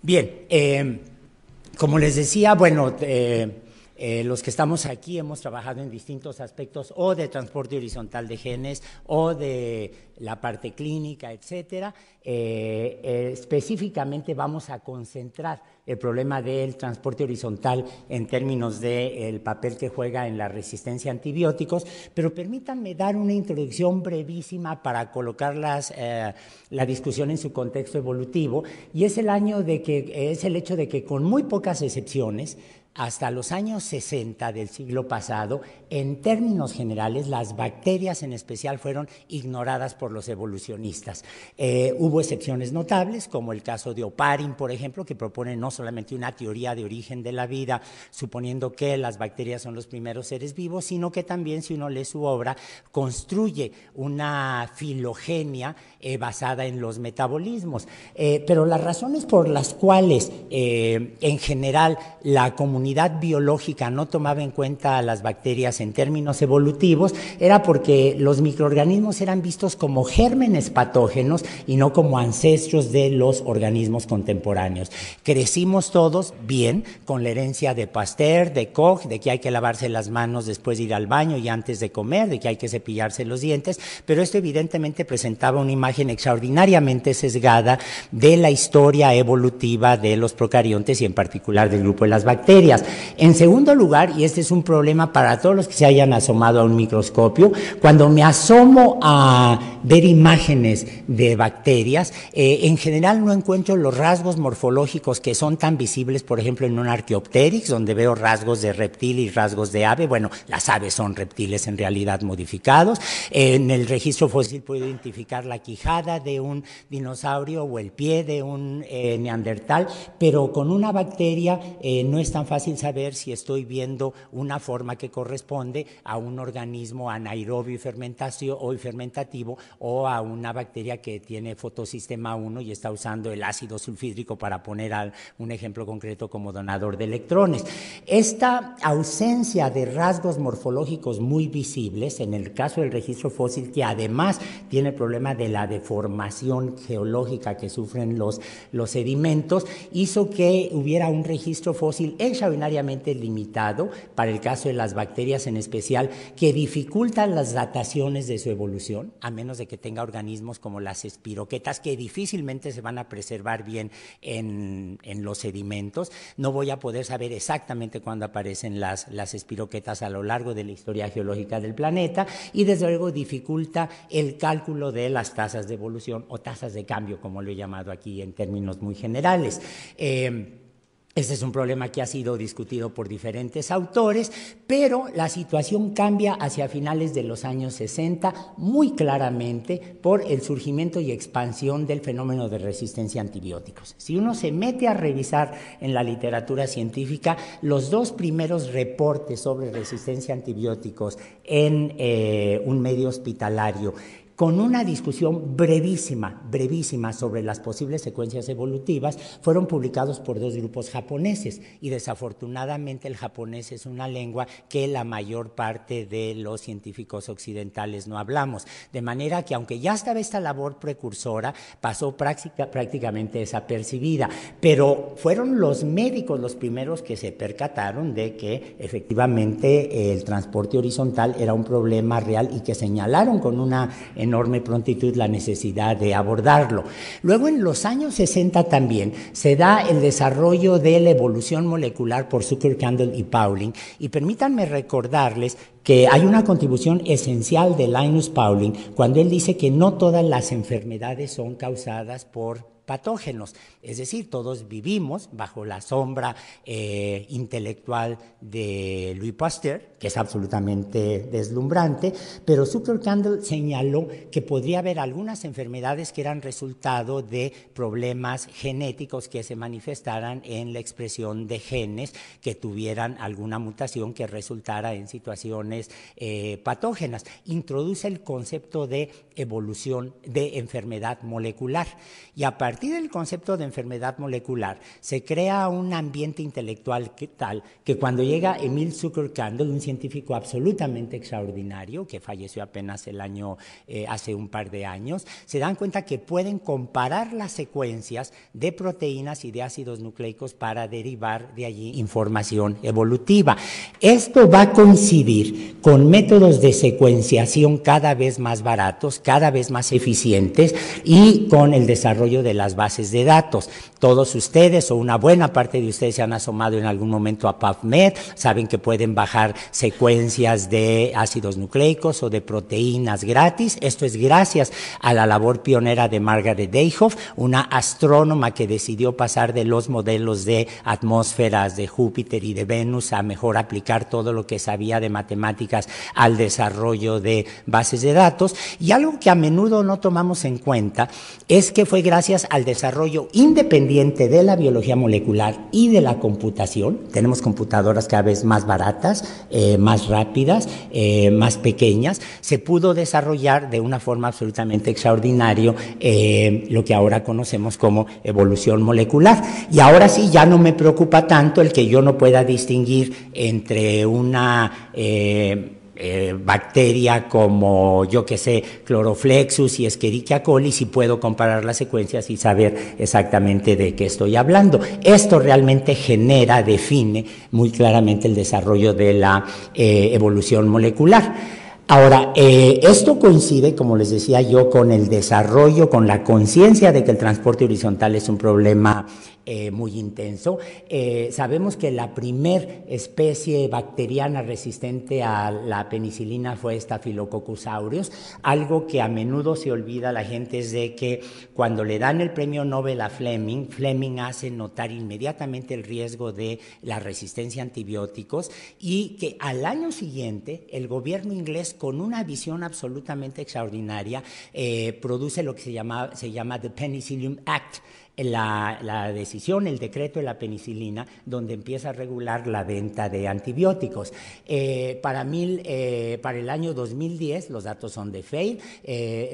Bien, como les decía, bueno, los que estamos aquí hemos trabajado en distintos aspectos o de transporte horizontal de genes o de la parte clínica, etcétera. Específicamente vamos a concentrar el problema del transporte horizontal en términos del papel que juega en la resistencia a antibióticos, pero permítanme dar una introducción brevísima para colocar la discusión en su contexto evolutivo, y es el hecho de que con muy pocas excepciones, hasta los años 60 del siglo pasado, en términos generales, las bacterias en especial fueron ignoradas por los evolucionistas. Hubo excepciones notables, como el caso de Oparin, por ejemplo, que propone no solamente una teoría de origen de la vida, suponiendo que las bacterias son los primeros seres vivos, sino que también, si uno lee su obra, construye una filogenia basada en los metabolismos. Pero las razones por las cuales, en general, la comunidad biológica no tomaba en cuenta a las bacterias en términos evolutivos era porque los microorganismos eran vistos como gérmenes patógenos y no como ancestros de los organismos contemporáneos. Crecimos todos bien con la herencia de Pasteur, de Koch, de que hay que lavarse las manos después de ir al baño y antes de comer, de que hay que cepillarse los dientes, pero esto evidentemente presentaba una imagen extraordinariamente sesgada de la historia evolutiva de los procariontes y en particular del grupo de las bacterias. En segundo lugar, y este es un problema para todos los que se hayan asomado a un microscopio, cuando me asomo a ver imágenes de bacterias, en general no encuentro los rasgos morfológicos que son tan visibles, por ejemplo, en un Archaeopteryx, donde veo rasgos de reptil y rasgos de ave. Bueno, las aves son reptiles en realidad modificados. En el registro fósil puedo identificar la quijada de un dinosaurio o el pie de un neandertal, pero con una bacteria no es tan fácil saber si estoy viendo una forma que corresponde a un organismo anaerobio y fermentativo o a una bacteria que tiene fotosistema 1 y está usando el ácido sulfídrico para poner un ejemplo concreto como donador de electrones. Esta ausencia de rasgos morfológicos muy visibles, en el caso del registro fósil, que además tiene el problema de la deformación geológica que sufren los sedimentos, hizo que hubiera un registro fósil extraordinariamente limitado para el caso de las bacterias en especial, que dificultan las dataciones de su evolución, a menos de que tenga organismos como las espiroquetas, que difícilmente se van a preservar bien en los sedimentos. No voy a poder saber exactamente cuándo aparecen las espiroquetas a lo largo de la historia geológica del planeta, y desde luego dificulta el cálculo de las tasas de evolución o tasas de cambio, como lo he llamado aquí en términos muy generales. Este es un problema que ha sido discutido por diferentes autores, pero la situación cambia hacia finales de los años 60 muy claramente por el surgimiento y expansión del fenómeno de resistencia a antibióticos. Si uno se mete a revisar en la literatura científica, los dos primeros reportes sobre resistencia a antibióticos en un medio hospitalario, con una discusión brevísima sobre las posibles secuencias evolutivas, fueron publicados por dos grupos japoneses, y desafortunadamente el japonés es una lengua que la mayor parte de los científicos occidentales no hablamos, de manera que aunque ya estaba esta labor precursora, pasó prácticamente desapercibida, pero fueron los médicos los primeros que se percataron de que efectivamente el transporte horizontal era un problema real y que señalaron con una enorme prontitud la necesidad de abordarlo. Luego, en los años 60 también se da el desarrollo de la evolución molecular por Zucker, Candle y Pauling, y permítanme recordarles que hay una contribución esencial de Linus Pauling cuando él dice que no todas las enfermedades son causadas por patógenos, es decir, todos vivimos bajo la sombra intelectual de Louis Pasteur, que es absolutamente deslumbrante, pero Zucker Candle señaló que podría haber algunas enfermedades que eran resultado de problemas genéticos que se manifestaran en la expresión de genes que tuvieran alguna mutación que resultara en situaciones patógenas. Introduce el concepto de evolución de enfermedad molecular. Y a partir del concepto de enfermedad molecular se crea un ambiente intelectual tal que cuando llega Emil Zuckerkandl, un científico absolutamente extraordinario que falleció apenas hace un par de años, se dan cuenta que pueden comparar las secuencias de proteínas y de ácidos nucleicos para derivar de allí información evolutiva. Esto va a coincidir con métodos de secuenciación cada vez más baratos, cada vez más eficientes y con el desarrollo de las bases de datos. Todos ustedes o una buena parte de ustedes se han asomado en algún momento a PubMed, saben que pueden bajar secuencias de ácidos nucleicos o de proteínas gratis. Esto es gracias a la labor pionera de Margaret Dayhoff, una astrónoma que decidió pasar de los modelos de atmósferas de Júpiter y de Venus a mejor aplicar todo lo que sabía de matemáticas al desarrollo de bases de datos. Y algo que a menudo no tomamos en cuenta es que fue gracias al desarrollo independiente de la biología molecular y de la computación. Tenemos computadoras cada vez más baratas, más rápidas, más pequeñas. Se pudo desarrollar de una forma absolutamente extraordinaria lo que ahora conocemos como evolución molecular. Y ahora sí, ya no me preocupa tanto el que yo no pueda distinguir entre una bacteria como, yo que sé, Chloroflexus y Escherichia coli, si puedo comparar las secuencias y saber exactamente de qué estoy hablando. Esto realmente define muy claramente el desarrollo de la evolución molecular. Ahora, esto coincide, como les decía yo, con el desarrollo, con la conciencia de que el transporte horizontal es un problema muy intenso. Sabemos que la primer especie bacteriana resistente a la penicilina fue Staphylococcus aureus. Algo que a menudo se olvida la gente es de que cuando le dan el premio Nobel a Fleming, Fleming hace notar inmediatamente el riesgo de la resistencia a antibióticos y que al año siguiente el gobierno inglés, con una visión absolutamente extraordinaria, produce lo que se llama The Penicillium Act, la decisión, el decreto de la penicilina, donde empieza a regular la venta de antibióticos. Para el año 2010, los datos son de FAID,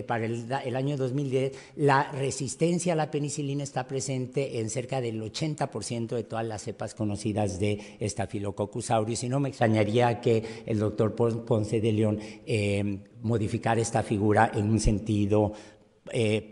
para el año 2010, la resistencia a la penicilina está presente en cerca del 80% de todas las cepas conocidas de Staphylococcus aureus, y no me extrañaría que el doctor Ponce de León modificara esta figura en un sentido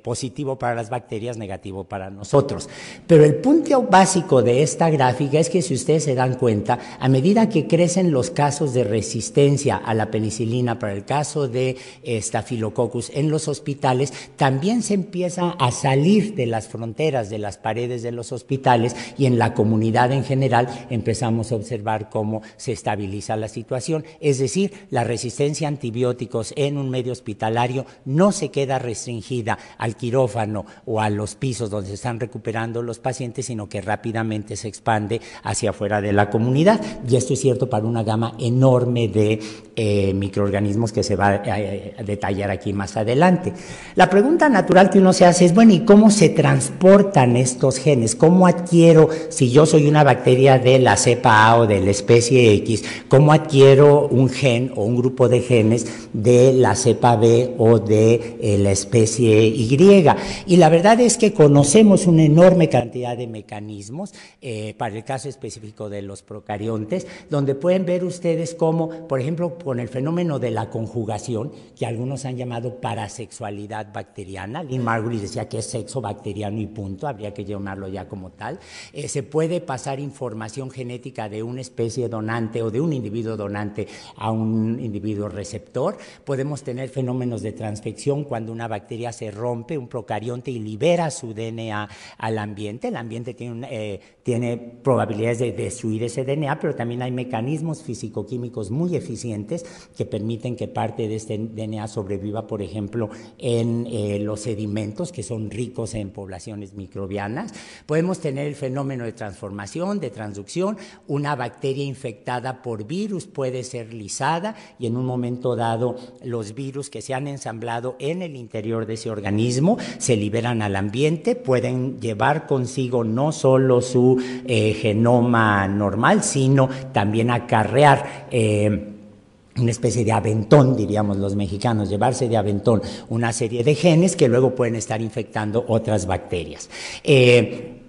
positivo para las bacterias, negativo para nosotros. Pero el punto básico de esta gráfica es que, si ustedes se dan cuenta, a medida que crecen los casos de resistencia a la penicilina, para el caso de Staphylococcus en los hospitales, también se empieza a salir de las fronteras, de las paredes de los hospitales, y en la comunidad en general empezamos a observar cómo se estabiliza la situación. Es decir, la resistencia a antibióticos en un medio hospitalario no se queda restringida al quirófano o a los pisos donde se están recuperando los pacientes, sino que rápidamente se expande hacia afuera de la comunidad. Y esto es cierto para una gama enorme de microorganismos que se va a detallar aquí más adelante. La pregunta natural que uno se hace es, bueno, ¿y cómo se transportan estos genes? ¿Cómo adquiero, si yo soy una bacteria de la cepa A o de la especie X, cómo adquiero un gen o un grupo de genes de la cepa B o de la especie Y? Y la verdad es que conocemos una enorme cantidad de mecanismos, para el caso específico de los procariontes, donde pueden ver ustedes cómo, por ejemplo, con el fenómeno de la conjugación, que algunos han llamado parasexualidad bacteriana. Lynn Margulis decía que es sexo bacteriano y punto, habría que llamarlo ya como tal. Se puede pasar información genética de una especie donante o de un individuo donante a un individuo receptor. Podemos tener fenómenos de transfección cuando una bacteria se rompe, un procarionte, y libera su DNA al ambiente. El ambiente tiene probabilidades de destruir ese DNA, pero también hay mecanismos físico-químicos muy eficientes que permiten que parte de este DNA sobreviva, por ejemplo, en los sedimentos, que son ricos en poblaciones microbianas. Podemos tener el fenómeno de transformación, de transducción. Una bacteria infectada por virus puede ser lisada, y en un momento dado los virus que se han ensamblado en el interior de ese organismo se liberan al ambiente, pueden llevar consigo no solo su genoma normal, sino también acarrear una especie de aventón, diríamos los mexicanos, llevarse de aventón una serie de genes que luego pueden estar infectando otras bacterias.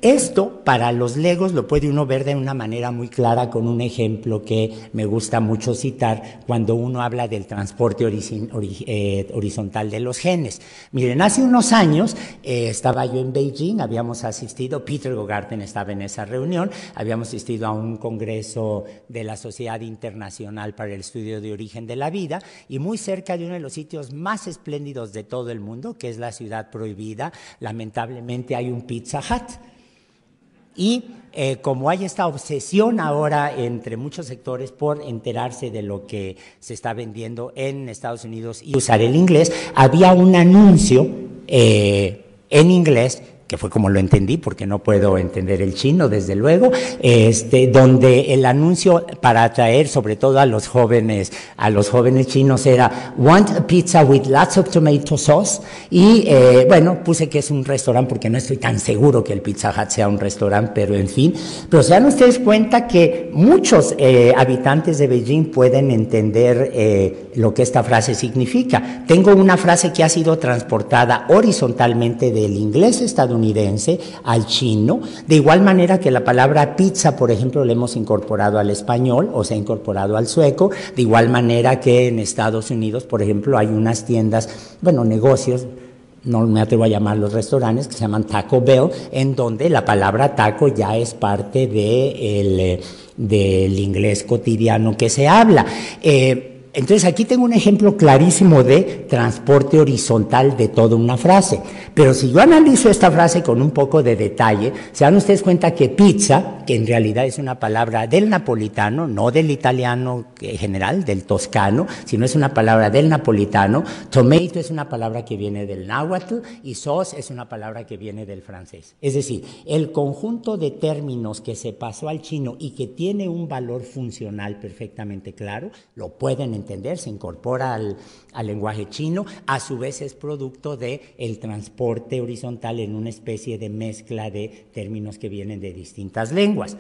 Esto para los legos lo puede uno ver de una manera muy clara con un ejemplo que me gusta mucho citar cuando uno habla del transporte horizontal de los genes. Miren, hace unos años estaba yo en Beijing, habíamos asistido, Peter Gogarten estaba en esa reunión, habíamos asistido a un congreso de la Sociedad Internacional para el Estudio de Origen de la Vida, y muy cerca de uno de los sitios más espléndidos de todo el mundo, que es la Ciudad Prohibida, lamentablemente hay un Pizza Hut. Y como hay esta obsesión ahora entre muchos sectores por enterarse de lo que se está vendiendo en Estados Unidos y usar el inglés, había un anuncio en inglés, que fue como lo entendí, porque no puedo entender el chino, desde luego, donde el anuncio para atraer sobre todo a los jóvenes chinos era "Want a pizza with lots of tomato sauce", y bueno, puse que es un restaurante porque no estoy tan seguro que el Pizza Hut sea un restaurante, pero en fin, pero se dan ustedes cuenta que muchos habitantes de Beijing pueden entender lo que esta frase significa. Tengo una frase que ha sido transportada horizontalmente del inglés estadounidense al chino, de igual manera que la palabra pizza, por ejemplo, la hemos incorporado al español o se ha incorporado al sueco, de igual manera que en Estados Unidos, por ejemplo, hay unas tiendas, bueno, negocios, no me atrevo a llamarlos restaurantes, que se llaman Taco Bell, en donde la palabra taco ya es parte del inglés cotidiano que se habla. Entonces aquí tengo un ejemplo clarísimo de transporte horizontal de toda una frase, pero si yo analizo esta frase con un poco de detalle, se dan ustedes cuenta que pizza, que en realidad es una palabra del napolitano, no del italiano en general, del toscano, sino es una palabra del napolitano, tomato es una palabra que viene del náhuatl y sauce es una palabra que viene del francés. Es decir, el conjunto de términos que se pasó al chino y que tiene un valor funcional perfectamente claro, lo pueden entender, se incorpora al lenguaje chino, a su vez es producto del transporte horizontal en una especie de mezcla de términos que vienen de distintas lenguas.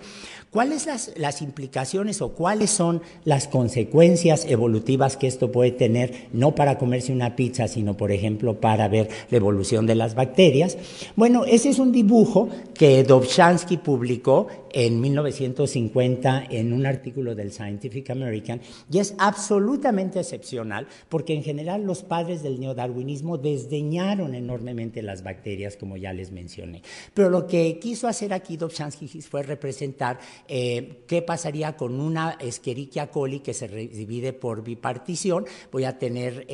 ¿Cuáles las implicaciones o cuáles son las consecuencias evolutivas que esto puede tener, no para comerse una pizza, sino por ejemplo para ver la evolución de las bacterias? Bueno, ese es un dibujo que Dobzhansky publicó en 1950 en un artículo del Scientific American, y es absolutamente excepcional porque en general los padres del neodarwinismo desdeñaron enormemente las bacterias, como ya les mencioné. Pero lo que quiso hacer aquí Dobzhansky fue representar qué pasaría con una Escherichia coli que se divide por bipartición. Voy a tener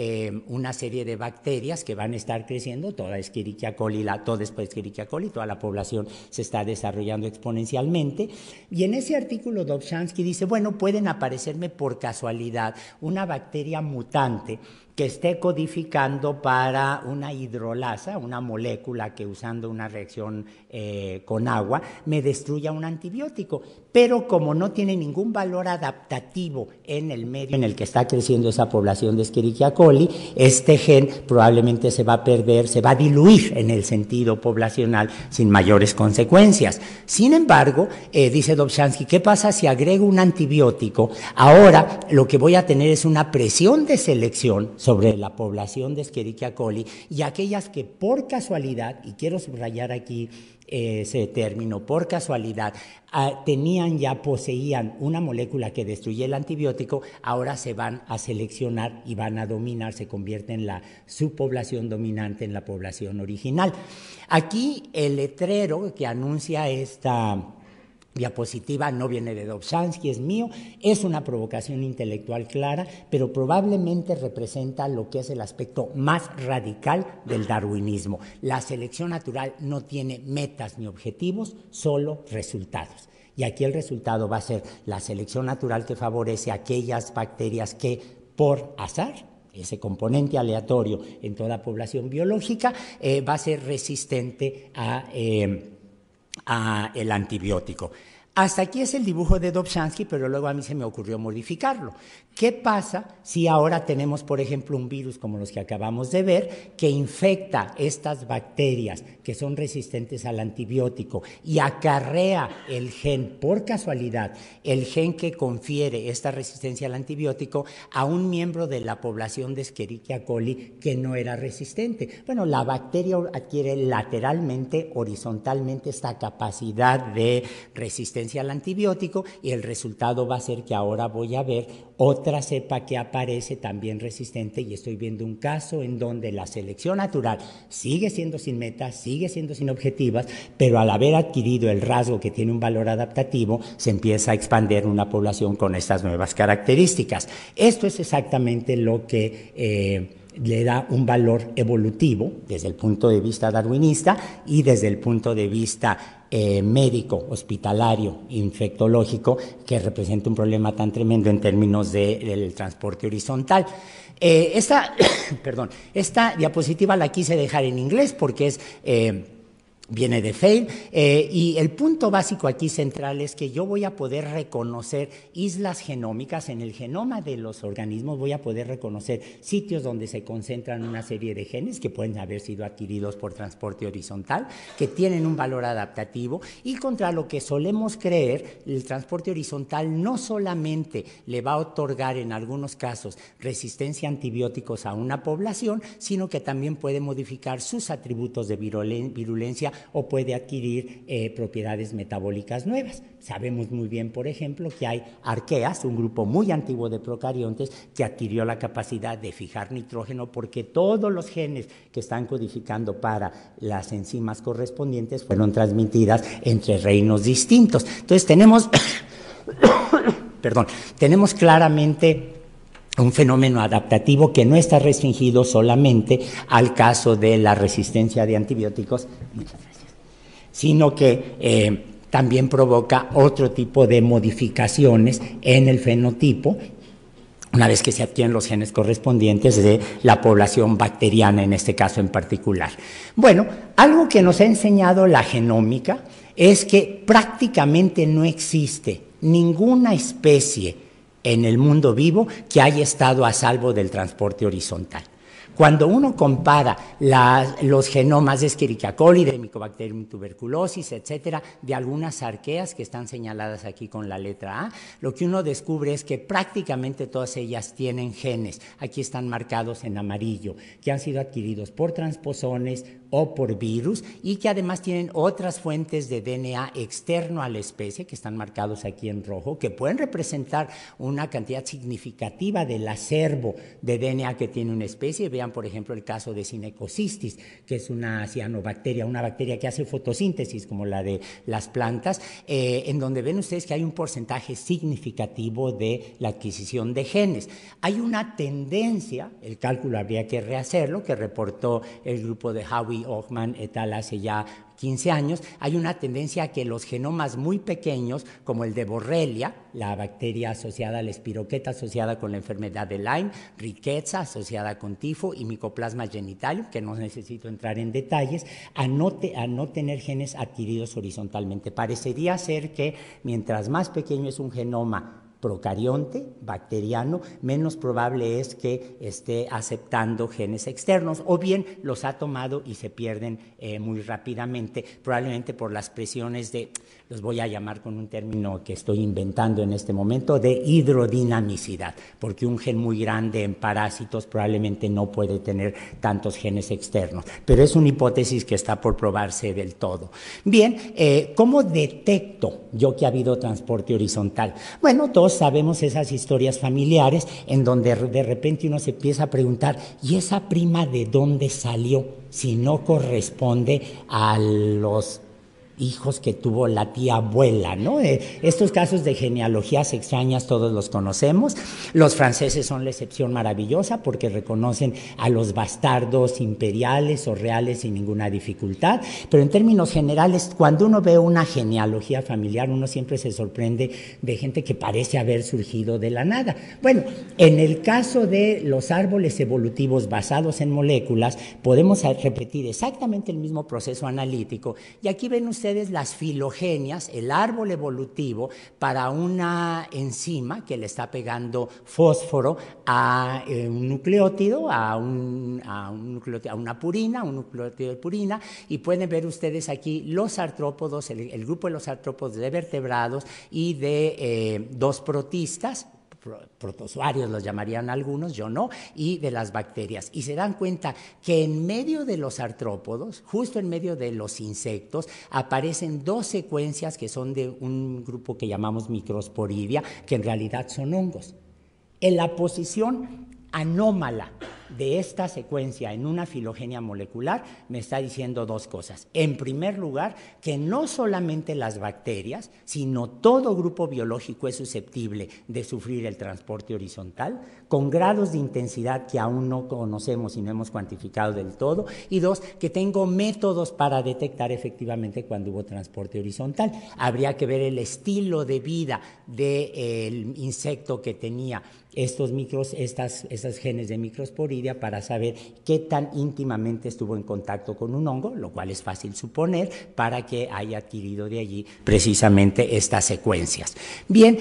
una serie de bacterias que van a estar creciendo, toda Escherichia coli, toda Escherichia coli, toda la población se está desarrollando exponencialmente. Y en ese artículo Dobzhansky dice, bueno, pueden aparecerme por casualidad una bacteria mutante que esté codificando para una hidrolasa, una molécula que usando una reacción con agua me destruya un antibiótico. Pero como no tiene ningún valor adaptativo en el medio en el que está creciendo esa población de Escherichia coli, este gen probablemente se va a perder, se va a diluir en el sentido poblacional sin mayores consecuencias. Sin embargo, dice Dobzhansky, ¿qué pasa si agrego un antibiótico? Ahora lo que voy a tener es una presión de selección sobre la población de Escherichia coli, y aquellas que por casualidad, y quiero subrayar aquí ese término, por casualidad, poseían una molécula que destruye el antibiótico, ahora se van a seleccionar y van a dominar, se convierte en la subpoblación dominante en la población original. Aquí el letrero que anuncia esta diapositiva no viene de Dobzhansky, es mío, es una provocación intelectual clara, pero probablemente representa lo que es el aspecto más radical del darwinismo. La selección natural no tiene metas ni objetivos, solo resultados. Y aquí el resultado va a ser la selección natural que favorece a aquellas bacterias que, por azar, ese componente aleatorio en toda población biológica, va a ser resistente a el antibiótico. Hasta aquí es el dibujo de Dobzhansky, pero luego a mí se me ocurrió modificarlo. ¿Qué pasa si ahora tenemos, por ejemplo, un virus como los que acabamos de ver, que infecta estas bacterias que son resistentes al antibiótico y acarrea el gen, por casualidad, el gen que confiere esta resistencia al antibiótico a un miembro de la población de Escherichia coli que no era resistente? Bueno, la bacteria adquiere lateralmente, horizontalmente, esta capacidad de resistencia al antibiótico y el resultado va a ser que ahora voy a ver otra cepa que aparece también resistente y estoy viendo un caso en donde la selección natural sigue siendo sin metas, sigue siendo sin objetivas, pero al haber adquirido el rasgo que tiene un valor adaptativo, se empieza a expandir una población con estas nuevas características. Esto es exactamente lo que le da un valor evolutivo desde el punto de vista darwinista y desde el punto de vista médico, hospitalario, infectológico, que representa un problema tan tremendo en términos del transporte horizontal. Esta diapositiva la quise dejar en inglés porque es viene de Feil, y el punto básico aquí central es que yo voy a poder reconocer islas genómicas. En el genoma de los organismos voy a poder reconocer sitios donde se concentran una serie de genes que pueden haber sido adquiridos por transporte horizontal, que tienen un valor adaptativo, y contra lo que solemos creer, el transporte horizontal no solamente le va a otorgar en algunos casos resistencia a antibióticos a una población, sino que también puede modificar sus atributos de virulencia o puede adquirir propiedades metabólicas nuevas. Sabemos muy bien, por ejemplo, que hay arqueas, un grupo muy antiguo de procariontes, que adquirió la capacidad de fijar nitrógeno porque todos los genes que están codificando para las enzimas correspondientes fueron transmitidas entre reinos distintos. Entonces tenemos, tenemos claramente un fenómeno adaptativo que no está restringido solamente al caso de la resistencia de antibióticos, sino que también provoca otro tipo de modificaciones en el fenotipo, una vez que se adquieren los genes correspondientes de la población bacteriana, en este caso en particular. Bueno, algo que nos ha enseñado la genómica es que prácticamente no existe ninguna especie en el mundo vivo que haya estado a salvo del transporte horizontal. Cuando uno compara los genomas de Escherichia coli, de Mycobacterium tuberculosis, etcétera, de algunas arqueas que están señaladas aquí con la letra A, lo que uno descubre es que prácticamente todas ellas tienen genes, aquí están marcados en amarillo, que han sido adquiridos por transposones o por virus y que además tienen otras fuentes de DNA externo a la especie, que están marcados aquí en rojo, que pueden representar una cantidad significativa del acervo de DNA que tiene una especie. Vean, por ejemplo, el caso de Cinecocystis, que es una cianobacteria, una bacteria que hace fotosíntesis como la de las plantas, en donde ven ustedes que hay un porcentaje significativo de la adquisición de genes. Hay una tendencia, el cálculo habría que rehacerlo, que reportó el grupo de Howie Ochman et al. Hace ya 15 años, hay una tendencia a que los genomas muy pequeños, como el de Borrelia, la bacteria asociada a la espiroqueta asociada con la enfermedad de Lyme, Rickettsia asociada con tifo y Mycoplasma genitalium, que no necesito entrar en detalles, a no tener genes adquiridos horizontalmente. Parecería ser que mientras más pequeño es un genoma procarionte, bacteriano, menos probable es que esté aceptando genes externos, o bien los ha tomado y se pierden muy rápidamente, probablemente por las presiones de, los voy a llamar con un término que estoy inventando en este momento, de hidrodinamicidad, porque un gen muy grande en parásitos probablemente no puede tener tantos genes externos, pero es una hipótesis que está por probarse del todo. Bien, ¿cómo detecto yo que ha habido transporte horizontal? Bueno, todos sabemos esas historias familiares en donde de repente uno se empieza a preguntar, ¿y esa prima de dónde salió? Si no corresponde a los hijos que tuvo la tía abuela, ¿no? Estos casos de genealogías extrañas todos los conocemos. Los franceses son la excepción maravillosa porque reconocen a los bastardos imperiales o reales sin ninguna dificultad, pero en términos generales, cuando uno ve una genealogía familiar, uno siempre se sorprende de gente que parece haber surgido de la nada. Bueno, en el caso de los árboles evolutivos basados en moléculas, podemos repetir exactamente el mismo proceso analítico, y aquí ven ustedes ustedes las filogenias, el árbol evolutivo para una enzima que le está pegando fósforo a un nucleótido, a una purina, un nucleótido de purina, y pueden ver ustedes aquí los artrópodos, el grupo de los artrópodos de vertebrados y de dos protistas, protozoarios los llamarían algunos, yo no, y de las bacterias. Y se dan cuenta que en medio de los artrópodos, justo en medio de los insectos, aparecen dos secuencias que son de un grupo que llamamos microsporidia, que en realidad son hongos. En la posición anómala de esta secuencia en una filogenia molecular me está diciendo dos cosas. En primer lugar, que no solamente las bacterias, sino todo grupo biológico es susceptible de sufrir el transporte horizontal con grados de intensidad que aún no conocemos y no hemos cuantificado del todo. Y dos, que tengo métodos para detectar efectivamente cuando hubo transporte horizontal. Habría que ver el estilo de vida del insecto que tenía estos genes de microsporidia para saber qué tan íntimamente estuvo en contacto con un hongo, lo cual es fácil suponer, para que haya adquirido de allí precisamente estas secuencias. Bien,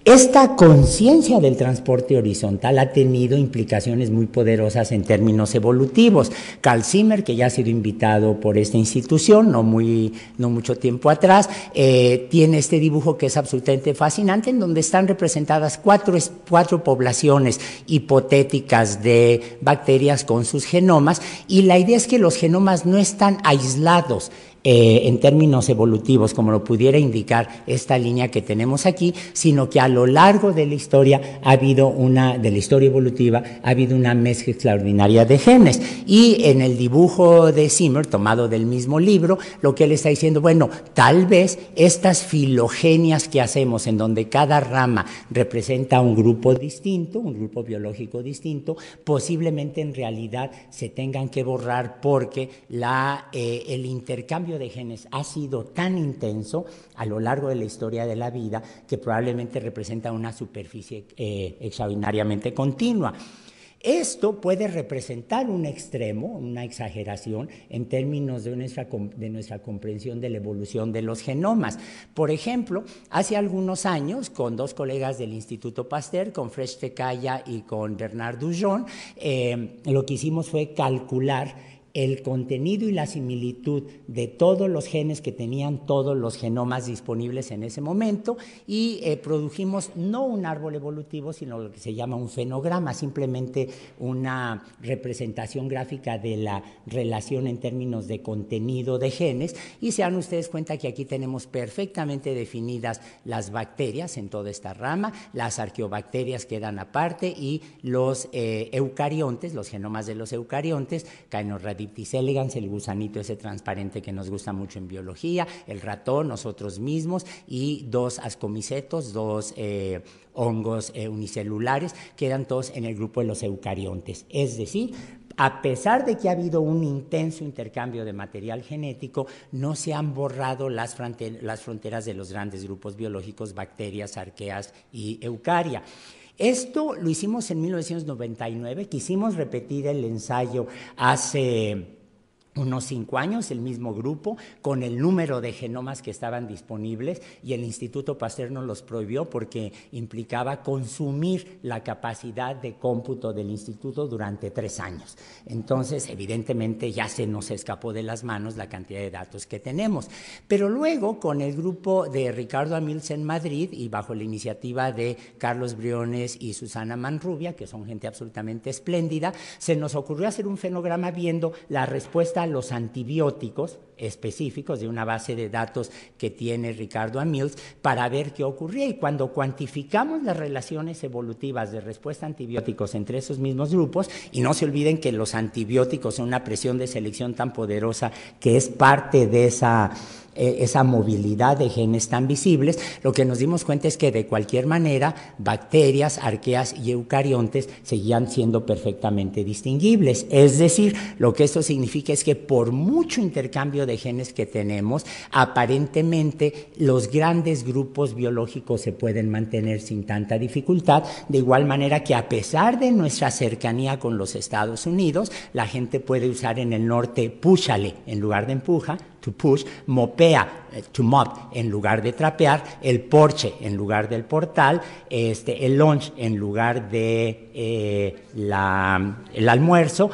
esta conciencia del transporte horizontal ha tenido implicaciones muy poderosas en términos evolutivos. Carl Zimmer, que ya ha sido invitado por esta institución no mucho tiempo atrás, tiene este dibujo que es absolutamente fascinante, en donde están representadas cuatro poblaciones hipotéticas de bacterias con sus genomas, y la idea es que los genomas no están aislados en términos evolutivos, como lo pudiera indicar esta línea que tenemos aquí, sino que a lo largo de la historia de la historia evolutiva, ha habido una mezcla extraordinaria de genes. Y en el dibujo de Zimmer, tomado del mismo libro, lo que él está diciendo, bueno, tal vez estas filogenias que hacemos, en donde cada rama representa un grupo distinto, un grupo biológico distinto, posiblemente en realidad se tengan que borrar porque el intercambio de genes ha sido tan intenso a lo largo de la historia de la vida que probablemente representa una superficie extraordinariamente continua. Esto puede representar un extremo, una exageración en términos de nuestra comprensión de la evolución de los genomas. Por ejemplo, hace algunos años, con dos colegas del Instituto Pasteur, con Fresh Tecaya y con Bernard Dujon, lo que hicimos fue calcular el contenido y la similitud de todos los genes que tenían todos los genomas disponibles en ese momento, y produjimos no un árbol evolutivo, sino lo que se llama un fenograma, simplemente una representación gráfica de la relación en términos de contenido de genes, y se dan ustedes cuenta que aquí tenemos perfectamente definidas las bacterias en toda esta rama, las arqueobacterias quedan aparte, y los eucariontes, los genomas de los eucariontes, Caenorhabditis elegans, el gusanito ese transparente que nos gusta mucho en biología, el ratón, nosotros mismos, y dos ascomicetos, dos hongos unicelulares, quedan todos en el grupo de los eucariontes. Es decir, a pesar de que ha habido un intenso intercambio de material genético, no se han borrado las fronteras de los grandes grupos biológicos, bacterias, arqueas y eucaria. Esto lo hicimos en 1999, quisimos repetir el ensayo hace unos 5 años, el mismo grupo, con el número de genomas que estaban disponibles, y el Instituto Pasteur nos los prohibió porque implicaba consumir la capacidad de cómputo del instituto durante 3 años. Entonces, evidentemente, ya se nos escapó de las manos la cantidad de datos que tenemos. Pero luego, con el grupo de Ricardo Amils en Madrid y bajo la iniciativa de Carlos Briones y Susana Manrubia, que son gente absolutamente espléndida, se nos ocurrió hacer un fenograma viendo la respuesta a los antibióticos específicos de una base de datos que tiene Ricardo Amils para ver qué ocurría. Y cuando cuantificamos las relaciones evolutivas de respuesta a antibióticos entre esos mismos grupos, y no se olviden que los antibióticos son una presión de selección tan poderosa que es parte de esa movilidad de genes tan visibles, lo que nos dimos cuenta es que de cualquier manera bacterias, arqueas y eucariontes seguían siendo perfectamente distinguibles. Es decir, lo que esto significa es que por mucho intercambio de genes que tenemos, aparentemente los grandes grupos biológicos se pueden mantener sin tanta dificultad, de igual manera que a pesar de nuestra cercanía con los Estados Unidos, la gente puede usar en el norte púchale en lugar de empuja, to push, mopea, to mop en lugar de trapear, el porche en lugar del portal, el lunch en lugar de el almuerzo,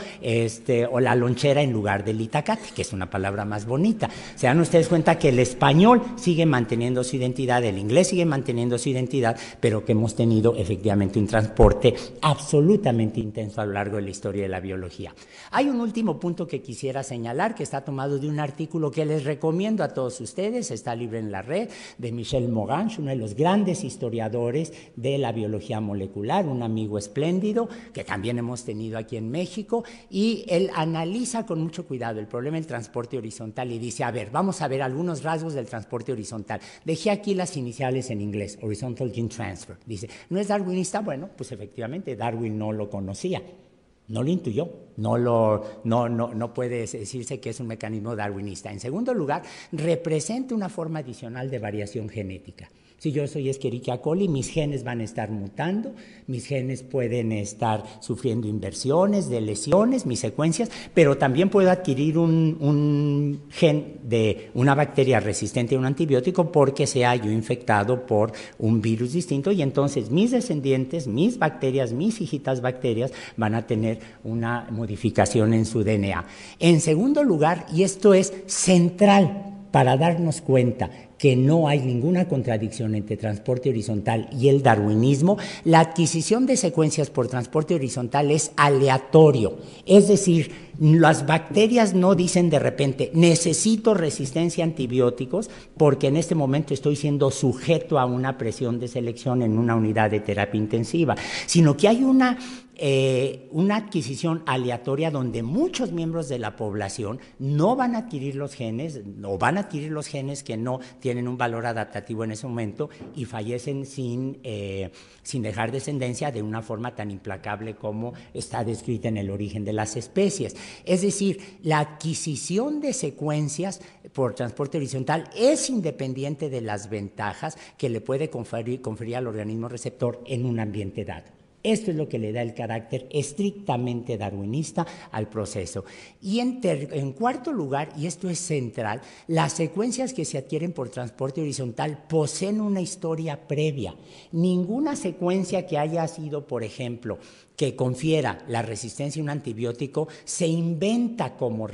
o la lonchera en lugar del itacate, que es una palabra más bonita. Se dan ustedes cuenta que el español sigue manteniendo su identidad, el inglés sigue manteniendo su identidad, pero que hemos tenido efectivamente un transporte absolutamente intenso a lo largo de la historia de la biología. Hay un último punto que quisiera señalar, que está tomado de un artículo que les recomiendo a todos ustedes, está libre en la red, de Michel Morange, uno de los grandes historiadores de la biología molecular, un amigo espléndido que también hemos tenido aquí en México, y él analiza con mucho cuidado el problema del transporte horizontal y dice, a ver, vamos a ver algunos rasgos del transporte horizontal. Dejé aquí las iniciales en inglés, horizontal gene transfer. Dice, ¿no es darwinista? Bueno, pues efectivamente Darwin no lo conocía. No lo intuyó, no puede decirse que es un mecanismo darwinista. En segundo lugar, representa una forma adicional de variación genética. Si yo soy Escherichia coli, mis genes van a estar mutando, mis genes pueden estar sufriendo inversiones, de lesiones, mis secuencias, pero también puedo adquirir un gen de una bacteria resistente a un antibiótico porque sea yo infectado por un virus distinto, y entonces mis descendientes, mis bacterias, mis hijitas bacterias van a tener una modificación en su DNA. En segundo lugar, y esto es central para darnos cuenta que no hay ninguna contradicción entre transporte horizontal y el darwinismo, la adquisición de secuencias por transporte horizontal es aleatorio. Es decir, las bacterias no dicen de repente, necesito resistencia a antibióticos porque en este momento estoy siendo sujeto a una presión de selección en una unidad de terapia intensiva, sino que hay una adquisición aleatoria donde muchos miembros de la población no van a adquirir los genes, o van a adquirir los genes que no tienen un valor adaptativo en ese momento y fallecen sin dejar descendencia de una forma tan implacable como está descrita en El origen de las especies. Es decir, la adquisición de secuencias por transporte horizontal es independiente de las ventajas que le puede conferir al organismo receptor en un ambiente dado. Esto es lo que le da el carácter estrictamente darwinista al proceso. Y en cuarto lugar, y esto es central, las secuencias que se adquieren por transporte horizontal poseen una historia previa. Ninguna secuencia que haya sido, por ejemplo, que confiera la resistencia a un antibiótico se inventa como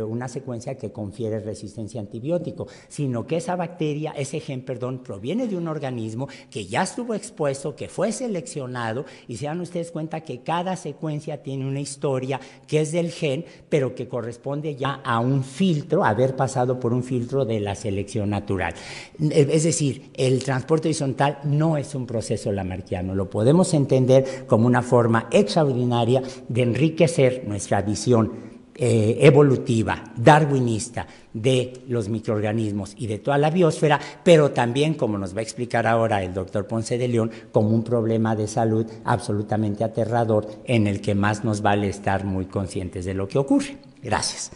una secuencia que confiere resistencia a antibiótico, sino que ese gen, proviene de un organismo que ya estuvo expuesto, que fue seleccionado, y se dan ustedes cuenta que cada secuencia tiene una historia que es del gen, pero que corresponde ya a un filtro, haber pasado por un filtro de la selección natural. Es decir, el transporte horizontal no es un proceso lamarckiano, lo podemos entender como una forma extraordinaria de enriquecer nuestra visión evolutiva, darwinista de los microorganismos y de toda la biosfera, pero también, como nos va a explicar ahora el doctor Ponce de León, como un problema de salud absolutamente aterrador en el que más nos vale estar muy conscientes de lo que ocurre. Gracias.